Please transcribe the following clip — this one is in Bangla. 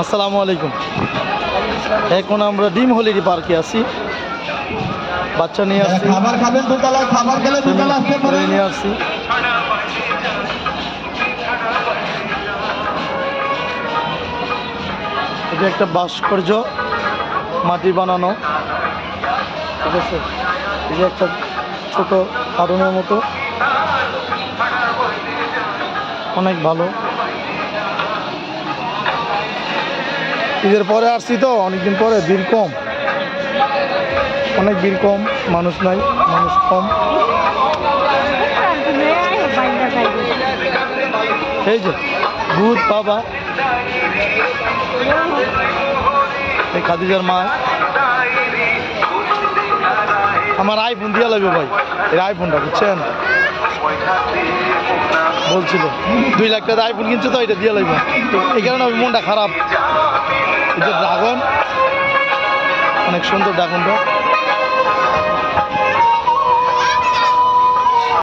আসসালামু আলাইকুম। এখন আমরা ডিম হলিডে পার্কে আছি, বাচ্চা নিয়ে আসছি, খাবার খাবেন দোতলা, খাবার খেলে দোতলা আসতে পারেন। নিয়ে আসছি। এটা একটা ভাস্কর্য, মাটি বানানো, ঠিক আছে। এই যে একটা ছোট কারণের মতো, অনেক ভালো। ঈদের পরে আসছি তো, অনেকদিন পরে, ভিড় কম, অনেক ভিড় কম, মানুষ নাই, মানুষ কম। এই যে ভূত বাবা, এই খাদিজার মা। আমার আইফোন দিয়ে লাগবে ভাই, এই আইফোনটা বুঝছেন, বলছিল 2 লাখ টাকা আইফোন কিনছে তো, এটা দিয়ে লাগবে। এই কারণে আমি মনটা খারাপ। এই যে ড্রাগন, অনেক সুন্দর ড্রাগনটা।